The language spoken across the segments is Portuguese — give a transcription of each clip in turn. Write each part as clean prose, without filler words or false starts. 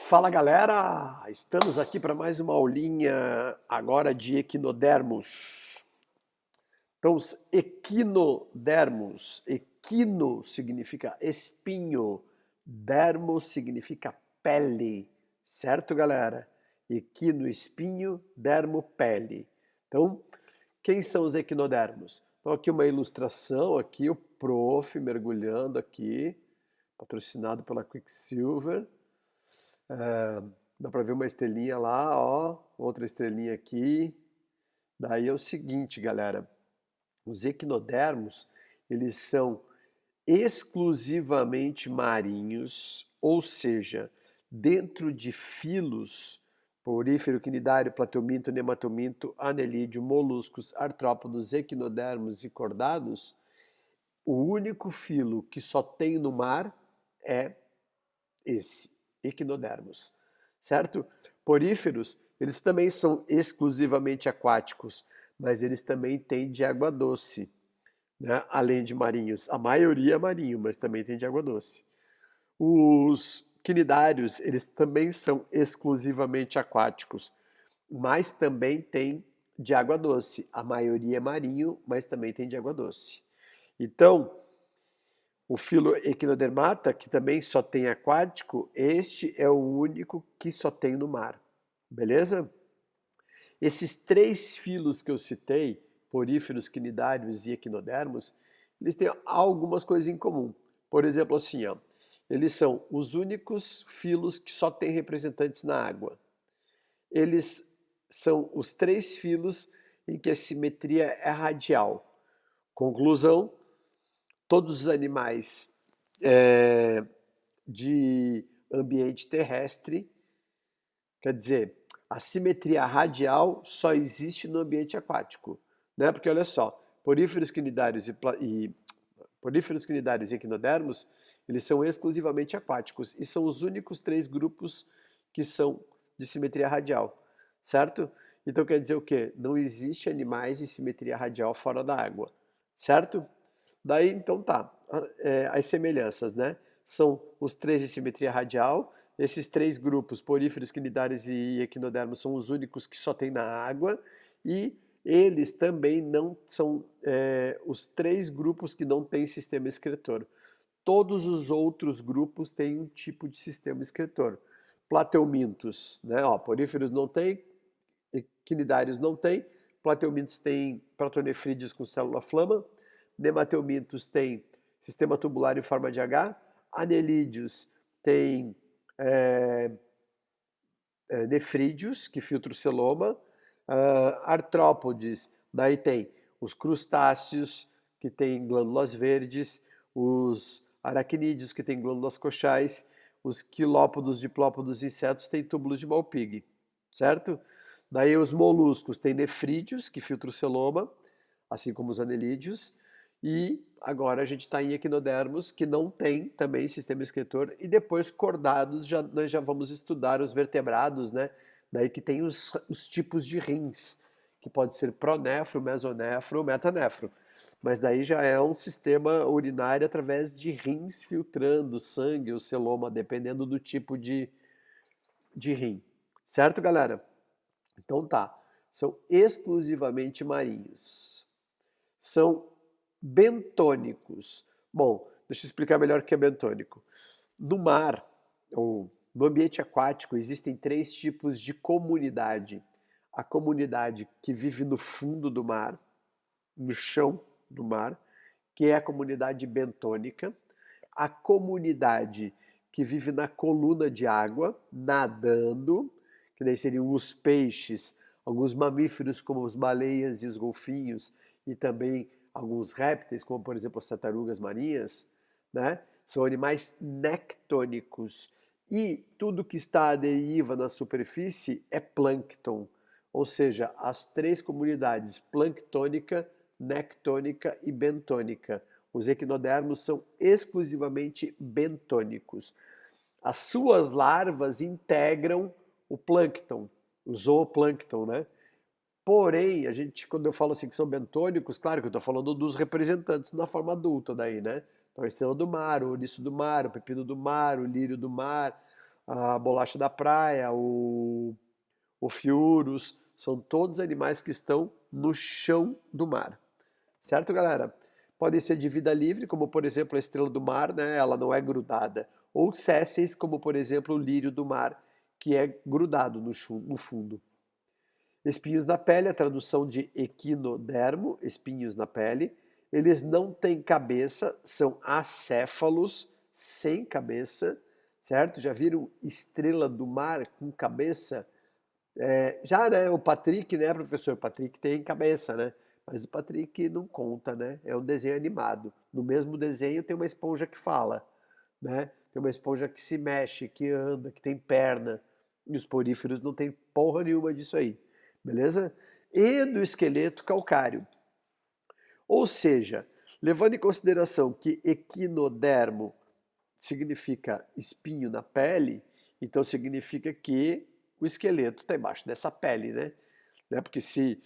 Fala galera, estamos aqui para mais uma aulinha agora de equinodermos. Então, os equinodermos, equino significa espinho, dermo significa pele, certo galera? Equino, espinho, dermo, pele. Então, quem são os equinodermos? Então aqui uma ilustração, aqui o prof mergulhando aqui, patrocinado pela Quicksilver. Dá para ver uma estrelinha lá, ó, outra estrelinha aqui. Daí é o seguinte, galera, os equinodermos, eles são exclusivamente marinhos, ou seja, dentro de filos, porífero, quinidário, plateuminto, nematominto, anelídeo, moluscos, artrópodos, equinodermos e cordados, o único filo que só tem no mar é esse, equinodermos, certo? Poríferos, eles também são exclusivamente aquáticos, mas eles também têm de água doce, né? Além de marinhos. A maioria é marinho, mas também tem de água doce. Os quinidários, eles também são exclusivamente aquáticos, mas também tem de água doce. A maioria é marinho, mas também tem de água doce. Então, o filo Equinodermata, que também só tem aquático, este é o único que só tem no mar. Beleza? Esses três filos que eu citei, poríferos, quinidários e equinodermos, eles têm algumas coisas em comum. Por exemplo, assim, ó, eles são os únicos filos que só têm representantes na água. Eles são os três filos em que a simetria é radial. Conclusão: todos os animais de ambiente terrestre, quer dizer, a simetria radial só existe no ambiente aquático, né? Porque olha só, poríferos quinidários poríferos quinidários e equinodermos, eles são exclusivamente aquáticos e são os únicos três grupos que são de simetria radial, certo? Então quer dizer o quê? Não existe animais de simetria radial fora da água, certo? Daí, então tá, as semelhanças, né? São os três de simetria radial, esses três grupos, poríferos, quinidários e equinodermos, são os únicos que só tem na água, e eles também não são os três grupos que não têm sistema excretor. Todos os outros grupos têm um tipo de sistema excretor. Plateumintos, né? Ó, poríferos não tem, equinidários não tem, plateumintos têm protonefrídeos com célula flama, nemateumintos têm sistema tubular em forma de H, anelídeos têm é, nefrídeos, que filtram o celoma, artrópodes, daí tem os crustáceos, que têm glândulas verdes, os aracnídeos, que têm glândulas coxais, os quilópodos, diplópodos e insetos têm túbulos de Malpighi, certo? Daí os moluscos têm nefrídeos, que filtram o celoma, assim como os anelídeos, e agora a gente está em equinodermos, que não tem também sistema excretor, e depois cordados, nós já vamos estudar os vertebrados, né? Daí que tem os tipos de rins, que pode ser pronefro, mesonefro ou metanefro. Mas daí já é um sistema urinário através de rins filtrando sangue, o celoma, dependendo do tipo de rim. Certo, galera? Então tá. São exclusivamente marinhos. São bentônicos. Bom, deixa eu explicar melhor o que é bentônico. No mar, ou no ambiente aquático, existem três tipos de comunidade. A comunidade que vive no fundo do mar, no chão do mar, que é a comunidade bentônica. A comunidade que vive na coluna de água, nadando, que daí seriam os peixes, alguns mamíferos como as baleias e os golfinhos, e também alguns répteis, como por exemplo as tartarugas marinhas, né? São animais nectônicos. E tudo que está à deriva na superfície é plâncton, ou seja, as três comunidades planctônica, nectônica e bentônica. Os equinodermos são exclusivamente bentônicos. As suas larvas integram o plâncton, o zooplâncton, né? Porém, a gente, quando eu falo assim que são bentônicos, claro que eu estou falando dos representantes na forma adulta daí, né? Então, a estrela do mar, o ouriço do mar, o pepino do mar, o lírio do mar, a bolacha da praia, o fiurus, são todos animais que estão no chão do mar. Certo, galera? Podem ser de vida livre, como por exemplo a estrela do mar, né? Ela não é grudada. Ou sésseis, como por exemplo o lírio do mar, que é grudado no fundo. Espinhos na pele, a tradução de equinodermo, espinhos na pele. Eles não têm cabeça, são acéfalos, sem cabeça, certo? Já viram estrela do mar com cabeça? Já, né, o Patrick, né, professor? O Patrick tem cabeça, né? Mas o Patrick não conta, né? É um desenho animado. No mesmo desenho tem uma esponja que fala, né? Tem uma esponja que se mexe, que anda, que tem perna. E os poríferos não tem porra nenhuma disso aí, beleza? E do esqueleto calcário. Ou seja, levando em consideração que equinodermo significa espinho na pele, então significa que o esqueleto está embaixo dessa pele, né? Porque se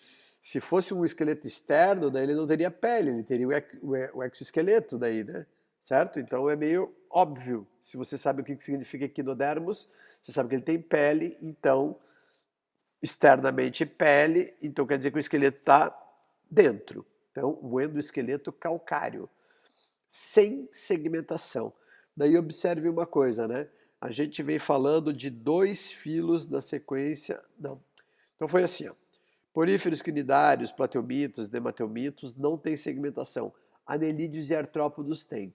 fosse um esqueleto externo, daí ele não teria pele, ele teria o exoesqueleto daí, né? Certo? Então é meio óbvio. Se você sabe o que significa equinodermos, você sabe que ele tem pele, então externamente pele, então quer dizer que o esqueleto está dentro. Então, o endoesqueleto calcário, sem segmentação. Daí observe uma coisa, né? A gente vem falando de 2 filos na sequência. Não. Então foi assim, ó. Poríferos quinidários, plateumitos, nemateumitos não têm segmentação. Anelídeos e artrópodos têm.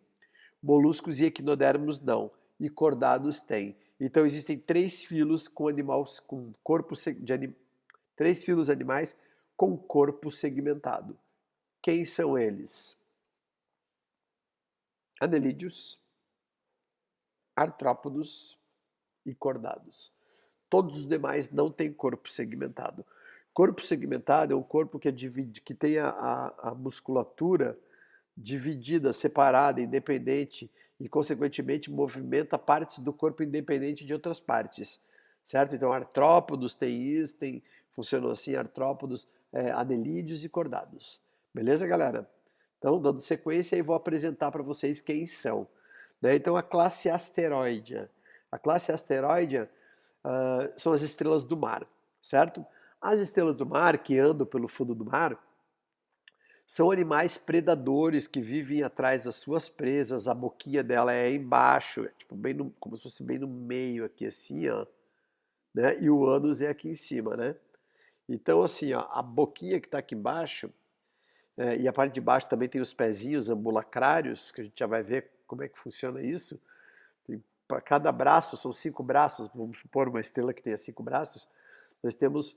Moluscos e equinodermos não. E cordados têm. Então existem 3 filos com animais com corpo de 3 filos animais com corpo segmentado. Quem são eles? Anelídeos, artrópodos e cordados. Todos os demais não têm corpo segmentado. Corpo segmentado é um corpo que tem a musculatura dividida, separada, independente e, consequentemente, movimenta partes do corpo independente de outras partes, certo? Então, artrópodos tem isso, funcionam assim, artrópodos, anelídeos e cordados. Beleza, galera? Então, dando sequência, aí vou apresentar para vocês quem são. Né? Então, a classe asteroide. A classe asteroide são as estrelas do mar, certo? As estrelas do mar, que andam pelo fundo do mar, são animais predadores que vivem atrás das suas presas. A boquinha dela é embaixo, tipo bem como se fosse bem no meio aqui assim, ó, né? E o ânus é aqui em cima, né? Então assim, ó, a boquinha que está aqui embaixo e a parte de baixo também tem os pezinhos ambulacrários, que a gente já vai ver como é que funciona isso. Para cada braço, são 5 braços, vamos supor uma estrela que tenha 5 braços, nós temos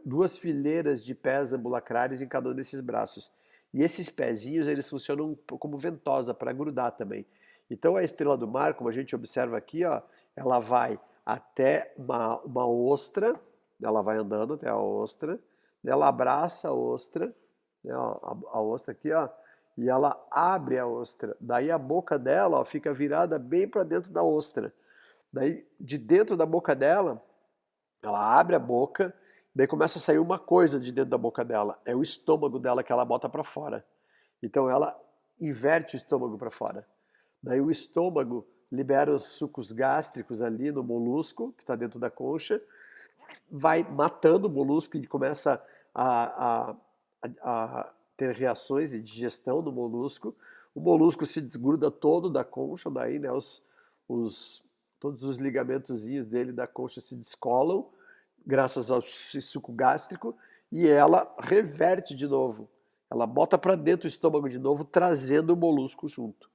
2 fileiras de pés ambulacrários em cada um desses braços. E esses pezinhos, eles funcionam como ventosa para grudar também. Então a estrela do mar, como a gente observa aqui, ó, ela vai até uma ostra, ela vai andando até a ostra, ela abraça a ostra, né, ó, a ostra aqui, ó, e ela abre a ostra. Daí a boca dela, ó, fica virada bem para dentro da ostra. Daí de dentro da boca dela, ela abre a boca, daí começa a sair uma coisa de dentro da boca dela. É o estômago dela que ela bota para fora. Então ela inverte o estômago para fora. Daí o estômago libera os sucos gástricos ali no molusco, que está dentro da concha, vai matando o molusco e começa a ter reações de digestão no molusco. O molusco se desgruda todo da concha, daí né, todos os ligamentozinhos dele da concha se descolam, graças ao suco gástrico, e ela reverte de novo. Ela bota para dentro o estômago de novo, trazendo o molusco junto.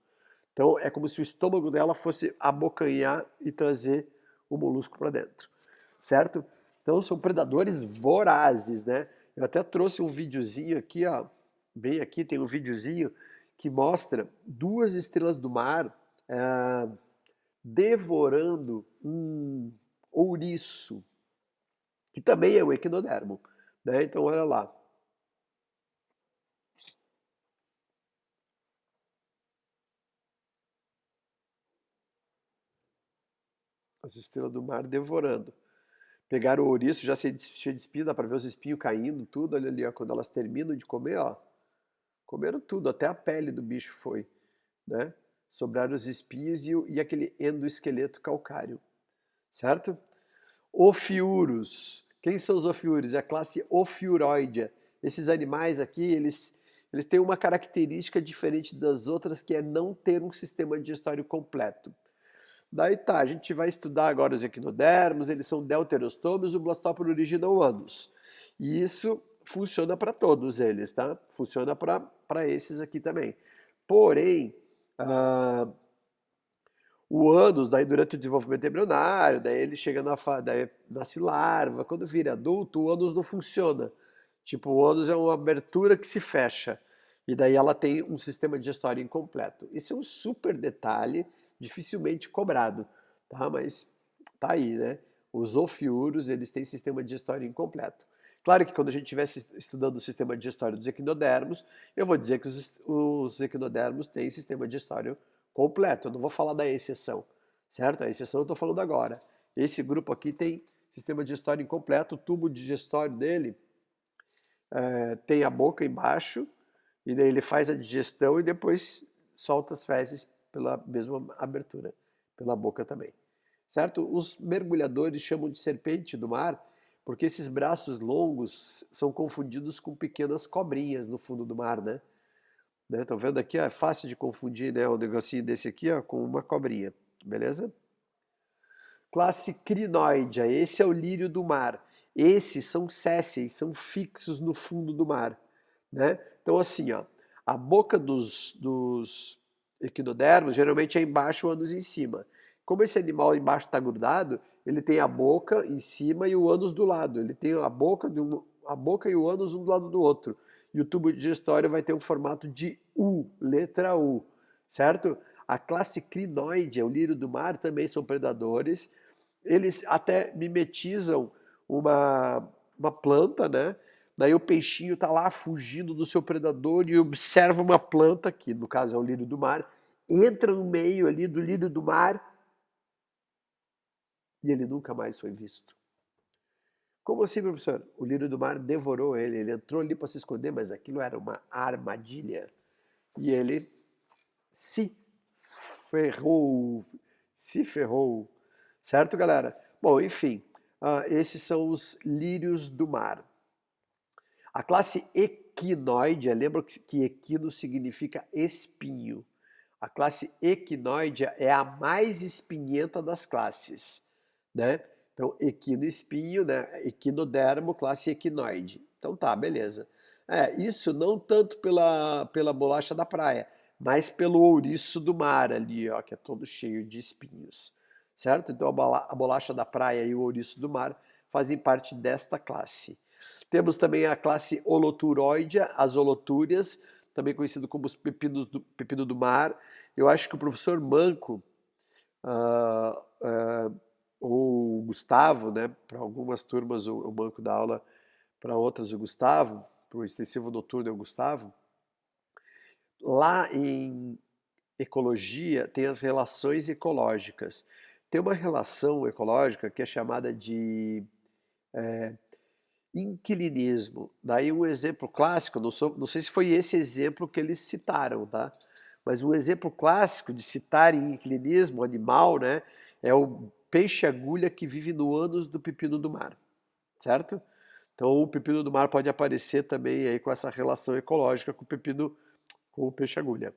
Então é como se o estômago dela fosse abocanhar e trazer o molusco para dentro, certo? Então são predadores vorazes, né? Eu até trouxe um videozinho aqui, ó, bem aqui tem um videozinho que mostra 2 estrelas do mar devorando um ouriço, que também é o equinodermo, né? Então olha lá. As estrelas do mar devorando. Pegaram o ouriço, já cheio de espinho, dá para ver os espinhos caindo, tudo, olha ali, ó, quando elas terminam de comer, ó, comeram tudo, até a pele do bicho foi, né? Sobraram os espinhos e aquele endoesqueleto calcário. certo? Ofiuros. Quem são os ofiuros? É a classe Ophiuroidea. Esses animais aqui, eles têm uma característica diferente das outras, que é não ter um sistema digestório completo. Daí tá, a gente vai estudar agora os equinodermos, eles são deuterostômios, o Blastopora origina o ânus. E isso funciona para todos eles, tá? Funciona para esses aqui também. Porém, ah, o ânus, daí durante o desenvolvimento embrionário, daí ele chega daí nasce larva, quando vira adulto, o ânus não funciona. Tipo, o ânus é uma abertura que se fecha, e daí ela tem um sistema digestório incompleto. Isso é um super detalhe, dificilmente cobrado, tá? Mas tá aí, né? Os ofiuros, eles têm sistema digestório incompleto. Claro que quando a gente estiver estudando o sistema digestório dos equinodermos, eu vou dizer que os equinodermos têm sistema digestório completo. Eu não vou falar da exceção, certo? A exceção eu estou falando agora. Esse grupo aqui tem sistema digestório incompleto, o tubo digestório dele tem a boca embaixo, e daí ele faz a digestão e depois solta as fezes pela mesma abertura, pela boca também. Certo? Os mergulhadores chamam de serpente do mar porque esses braços longos são confundidos com pequenas cobrinhas no fundo do mar, né? Estão vendo aqui? Ó, é fácil de confundir, né, um negocinho desse aqui, ó, com uma cobrinha, beleza? Classe crinoidea, esse é o lírio do mar. Esses são sésseis, são fixos no fundo do mar, né? Então assim, ó, a boca dos equinodermos geralmente é embaixo, o ânus em cima. Como esse animal embaixo está grudado, ele tem a boca em cima e o ânus do lado. Ele tem a boca e o ânus um do lado do outro. E o tubo digestório vai ter um formato de U, letra U, certo? A classe crinoidea, o lírio do mar, também são predadores. Eles até mimetizam uma planta, né? Daí o peixinho está lá fugindo do seu predador e observa uma planta, que no caso é o lírio do mar, entra no meio ali do lírio do mar e ele nunca mais foi visto. Como assim, professor? O lírio do mar devorou ele, ele entrou ali para se esconder, mas aquilo era uma armadilha. E ele se ferrou, se ferrou. Certo, galera? Bom, enfim, esses são os lírios do mar. A classe equinoidea, lembra que equino significa espinho. A classe equinoidea é a mais espinhenta das classes, né? Então, equino espinho, né? Equinodermo, classe equinoide. Então tá, beleza. Isso não tanto pela bolacha da praia, mas pelo ouriço do mar ali, ó, que é todo cheio de espinhos, certo? Então a bolacha da praia e o ouriço do mar fazem parte desta classe. Temos também a classe holoturoidea, as holotúrias, também conhecido como os pepino do mar. Eu acho que o professor Manco, ou o Gustavo, né, para algumas turmas o Manco dá aula, para outras o Gustavo, para o extensivo noturno é o Gustavo. Lá em ecologia tem as relações ecológicas. Tem uma relação ecológica que é chamada de inquilinismo. Daí um exemplo clássico, não sei se foi esse exemplo que eles citaram, tá? Mas um exemplo clássico de citar em inquilinismo animal, né, é o peixe-agulha que vive no ânus do pepino do mar, certo? Então o pepino do mar pode aparecer também aí com essa relação ecológica com o peixe-agulha.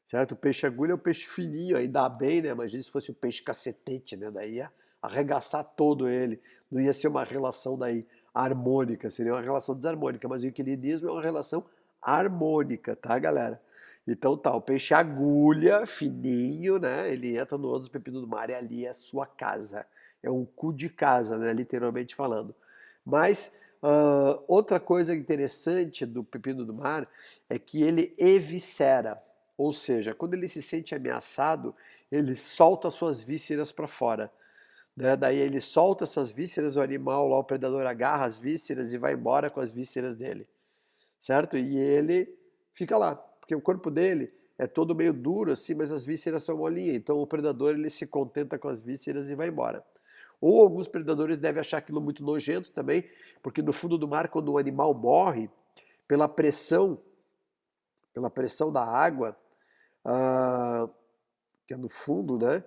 Certo? O peixe-agulha é o peixe fininho, aí dá bem, né? Imagina se fosse o peixe cacetete, né? Daí ia arregaçar todo ele. Não ia ser uma relação daí harmônica, seria uma relação desarmônica. Mas o equilibrismo é uma relação harmônica, tá, galera? Então tá, o peixe-agulha, fininho, né? Ele entra no ânus do pepino do mar e ali é a sua casa. É um cu de casa, né? Literalmente falando. Mas outra coisa interessante do pepino do mar é que ele eviscera. Ou seja, quando ele se sente ameaçado, ele solta suas vísceras para fora, né? Daí ele solta essas vísceras, o animal lá, o predador agarra as vísceras e vai embora com as vísceras dele, certo? E ele fica lá, porque o corpo dele é todo meio duro assim, mas as vísceras são molinhas, então o predador ele se contenta com as vísceras e vai embora. Ou alguns predadores devem achar aquilo muito nojento também, porque no fundo do mar, quando o animal morre, pela pressão, pela pressão da água, que é no fundo, né?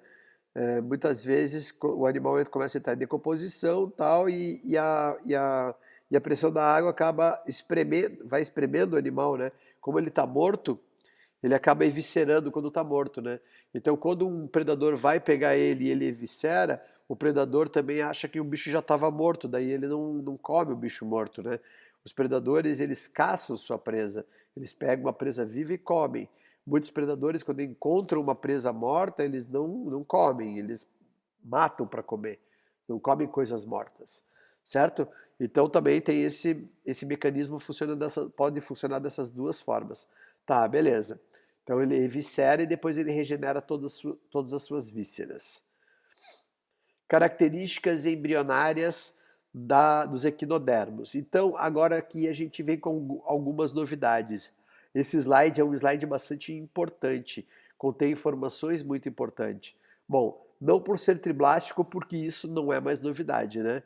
Muitas vezes o animal começa a entrar em decomposição tal, e a pressão da água acaba espremendo, vai espremendo o animal, né? Como ele está morto, ele acaba eviscerando quando está morto, né? Então, quando um predador vai pegar ele e ele eviscera, o predador também acha que o bicho já estava morto, daí ele não come o bicho morto, né? Os predadores, eles caçam sua presa, eles pegam uma presa viva e comem. Muitos predadores, quando encontram uma presa morta, eles não comem, eles matam para comer, não comem coisas mortas, certo? Então também tem esse mecanismo pode funcionar dessas duas formas. Tá, beleza. Então ele eviscera e depois ele regenera todas as suas vísceras. Características embrionárias dos equinodermos. Então, agora aqui a gente vem com algumas novidades. Esse slide é um slide bastante importante, contém informações muito importantes. Bom, não por ser triblástico, porque isso não é mais novidade, né?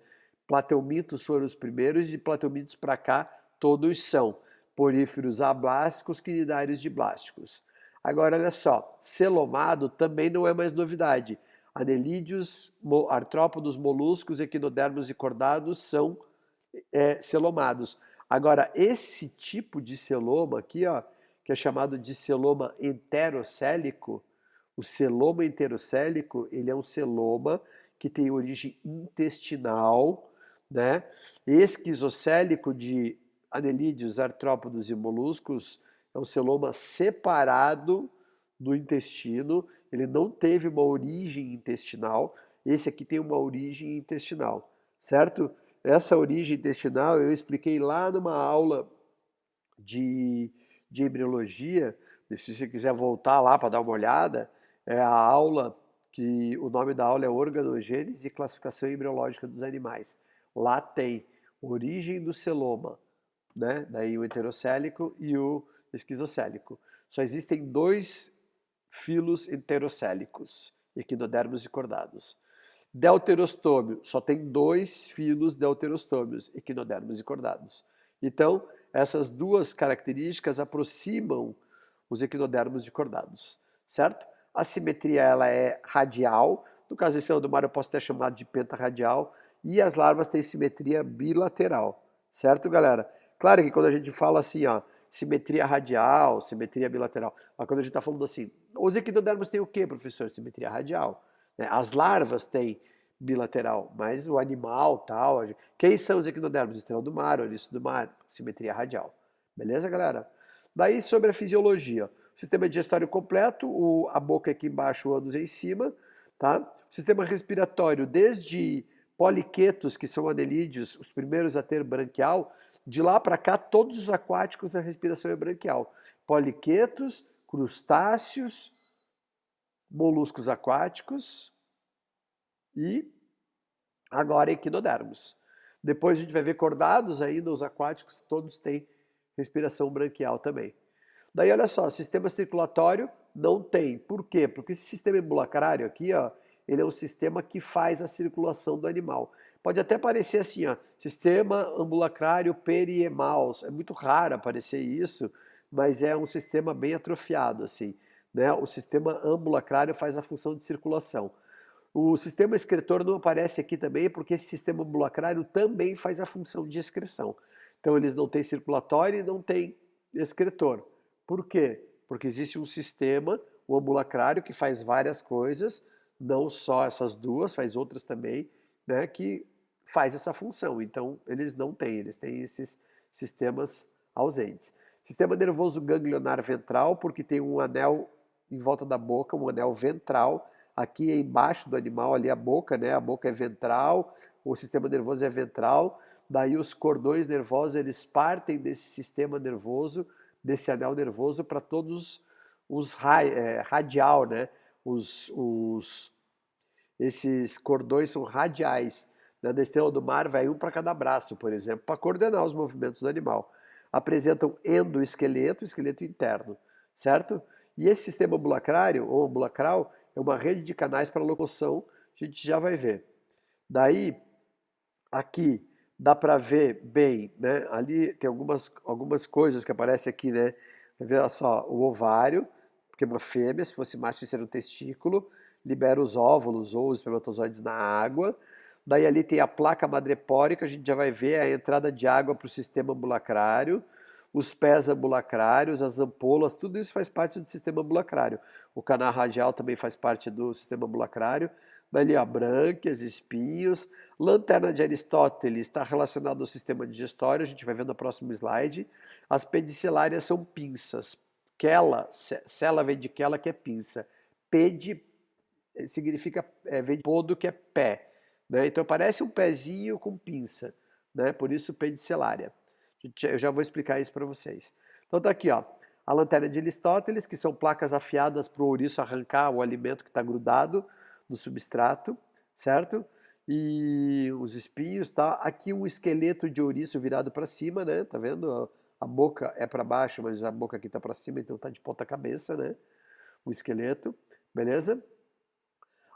Plateumintos foram os primeiros, e de plateumintos para cá todos são poríferos ablásticos, quinidários diblásticos. Agora, olha só, celomado também não é mais novidade. Anelídeos, artrópodos, moluscos, equinodermos e cordados são celomados. Agora, esse tipo de celoma aqui, ó, que é chamado de celoma enterocélico, o celoma enterocélico, ele é um celoma que tem origem intestinal, né? Esquizocélico de anelídeos, artrópodos e moluscos é um celoma separado do intestino, ele não teve uma origem intestinal, esse aqui tem uma origem intestinal, certo? Essa origem intestinal eu expliquei lá numa aula de embriologia, se você quiser voltar lá para dar uma olhada, é a aula que o nome da aula é Organogênese e Classificação Embriológica dos Animais. Lá tem origem do celoma, né? Daí o enterocélico e o esquizocélico. Só existem dois filos enterocélicos, equinodermos e cordados. Deuterostômio, só tem dois filos deuterostômios, equinodermos e cordados. Então, essas duas características aproximam os equinodermos de cordados, certo? A simetria ela é radial, no caso da estrela do mar eu posso ter chamado de pentarradial, e as larvas têm simetria bilateral, certo, galera? Claro que quando a gente fala assim, ó, simetria radial, simetria bilateral, mas quando a gente está falando assim, os equinodermos têm o quê, professor? Simetria radial. Né? As larvas têm bilateral, mas o animal, tal. Quem são os equinodermos? Estrela do mar, ouriço do mar, simetria radial. Beleza, galera? Daí sobre a fisiologia. Sistema digestório completo, a boca aqui embaixo, o ânus em cima, tá? Sistema respiratório, desde poliquetos, que são anelídeos, os primeiros a ter branquial, de lá para cá, todos os aquáticos a respiração é branquial. Poliquetos, crustáceos, moluscos aquáticos e agora equinodermos. Depois a gente vai ver cordados ainda, os aquáticos, todos têm respiração branquial também. Daí olha só, sistema circulatório não tem. Por quê? Porque esse sistema ambulacrário aqui, ó, ele é um sistema que faz a circulação do animal. Pode até parecer assim, ó, sistema ambulacrário periemal. É muito raro aparecer isso, mas é um sistema bem atrofiado, assim. Né? O sistema ambulacrário faz a função de circulação. O sistema excretor não aparece aqui também, porque esse sistema ambulacrário também faz a função de excreção. Então eles não têm circulatório e não têm excretor. Por quê? Porque existe um sistema, o ambulacrário, que faz várias coisas, não só essas duas, faz outras também, né, que faz essa função. Então eles não têm, eles têm esses sistemas ausentes. Sistema nervoso ganglionar ventral, porque tem um anel em volta da boca, um anel ventral. Aqui é embaixo do animal, ali a boca, né? A boca é ventral, o sistema nervoso é ventral. Daí os cordões nervosos, eles partem desse sistema nervoso, desse anel nervoso, para todos os radial, né? Esses cordões são radiais. Né? Da estrela do mar vai um para cada braço, por exemplo, para coordenar os movimentos do animal. Apresentam endoesqueleto, esqueleto interno, certo? E esse sistema ambulacrário, ou ambulacral, é uma rede de canais para locomoção, a gente já vai ver. Daí, aqui, dá para ver bem, né? Ali tem algumas coisas que aparecem aqui, né? Olha só, o ovário, porque é uma fêmea, se fosse macho seria um testículo. libera os óvulos ou os espermatozoides na água. Daí ali tem a placa madrepórica, a gente já vai ver a entrada de água para o sistema ambulacrário, os pés ambulacrários, as ampolas, tudo isso faz parte do sistema ambulacrário. O canal radial também faz parte do sistema ambulacrário. Dali a brânquias, espinhos. Lanterna de Aristóteles está relacionado ao sistema digestório, a gente vai ver no próximo slide. As pedicelárias são pinças. Quela, cela vem de quela, que é pinça. Pedi significa, vem de podo, que é pé. Né? Então parece um pezinho com pinça. Né? Por isso pedicelária. Eu já vou explicar isso para vocês. Então tá aqui, ó, a lanterna de Aristóteles, que são placas afiadas para o ouriço arrancar o alimento que está grudado no substrato, certo? E os espinhos, tá? Aqui um esqueleto de ouriço virado para cima, né? Tá vendo? A boca é para baixo, mas a boca aqui tá para cima, então tá de ponta cabeça, né? O esqueleto, beleza?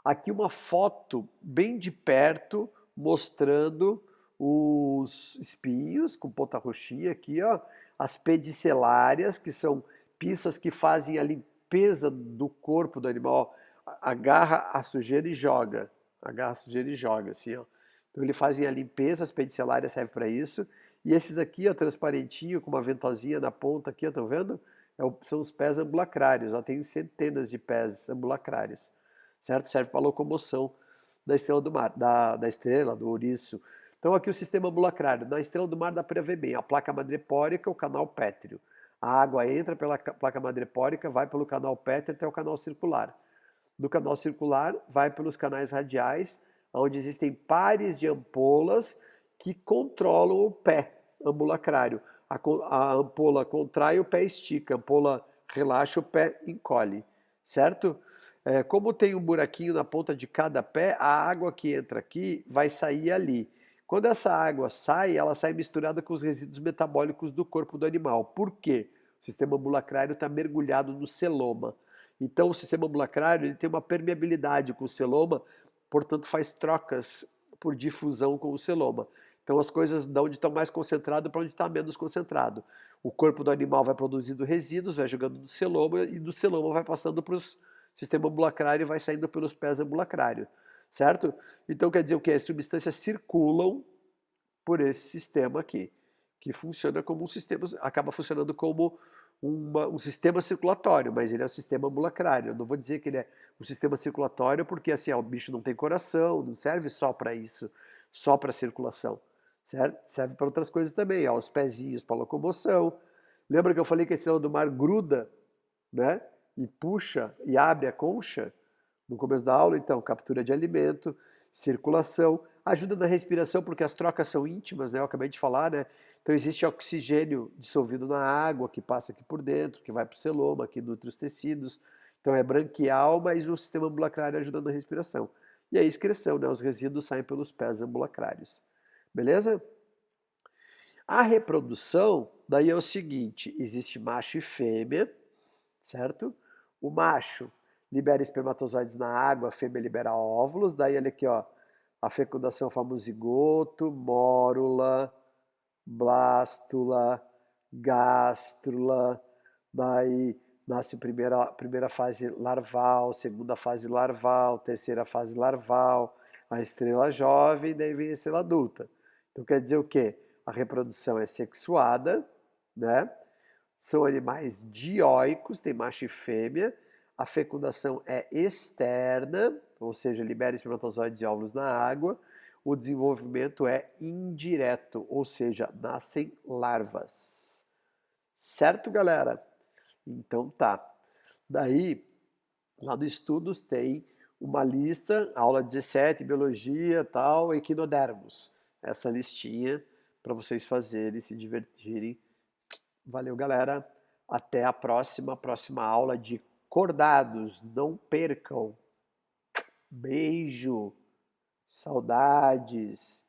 Aqui uma foto bem de perto mostrando os espinhos com ponta roxinha aqui, ó, as pedicelárias, que são pinças que fazem a limpeza do corpo do animal, agarra a sujeira e joga, agarra a sujeira e joga, assim, ó. Então eles fazem a limpeza, as pedicelárias servem para isso, e esses aqui, ó, transparentinho, com uma ventosinha na ponta aqui, ó, estão vendo? São os pés ambulacrários, ó, tem centenas de pés ambulacrários, certo? Serve para locomoção da estrela do mar, da estrela, do ouriço. Então aqui o sistema ambulacrário. Na estrela do mar dá para ver bem a placa madrepórica, o canal pétreo. A água entra pela placa madrepórica, vai pelo canal pétreo até o canal circular. Do canal circular vai pelos canais radiais, onde existem pares de ampolas que controlam o pé ambulacrário. A ampola contrai, o pé estica, a ampola relaxa, o pé encolhe, certo? Como tem um buraquinho na ponta de cada pé, a água que entra aqui vai sair ali. Quando essa água sai, ela sai misturada com os resíduos metabólicos do corpo do animal. Por quê? O sistema ambulacrário está mergulhado no celoma. Então, o sistema ambulacrário ele tem uma permeabilidade com o celoma, portanto, faz trocas por difusão com o celoma. Então, as coisas de onde estão mais concentrado para onde está menos concentrado. O corpo do animal vai produzindo resíduos, vai jogando no celoma, e do celoma vai passando para o sistema ambulacrário e vai saindo pelos pés ambulacrários. Certo? Então quer dizer o que? As substâncias circulam por esse sistema aqui, que funciona como um sistema, acaba funcionando como um sistema circulatório, mas ele é um sistema ambulacrário. Eu não vou dizer que ele é um sistema circulatório porque assim, ó, o bicho não tem coração, não serve só para isso, só para circulação, certo? Serve para outras coisas também, ó, os pezinhos para locomoção. Lembra que eu falei que a estrela do mar gruda, né? E puxa e abre a concha? No começo da aula, então, captura de alimento, circulação, ajuda na respiração, porque as trocas são íntimas, né? Eu acabei de falar, né? Então existe oxigênio dissolvido na água, que passa aqui por dentro, que vai para o celoma, que nutre os tecidos. Então é branquial, mas o sistema ambulacrário ajuda na respiração. E a excreção, né? Os resíduos saem pelos pés ambulacrários. Beleza? A reprodução, daí é o seguinte, existe macho e fêmea, certo? O macho libera espermatozoides na água, a fêmea libera óvulos, daí olha aqui, ó, a fecundação forma o zigoto, mórula, blástula, gástrula, daí nasce a primeira fase larval, segunda fase larval, terceira fase larval, a estrela jovem, daí vem a estrela adulta. Então quer dizer o quê? A reprodução é sexuada, né? São animais dioicos, tem macho e fêmea. A fecundação é externa, ou seja, libera espermatozoides e óvulos na água. O desenvolvimento é indireto, ou seja, nascem larvas. Certo, galera? Então tá. Daí, lá do Estudos tem uma lista, aula 17, biologia, tal, equinodermos. Essa listinha para vocês fazerem, se divertirem. Valeu, galera. Até a próxima aula de cordados. Não percam. Beijo. Saudades.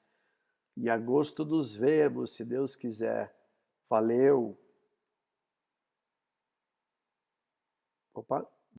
Em agosto nos vemos, se Deus quiser. Valeu. Opa.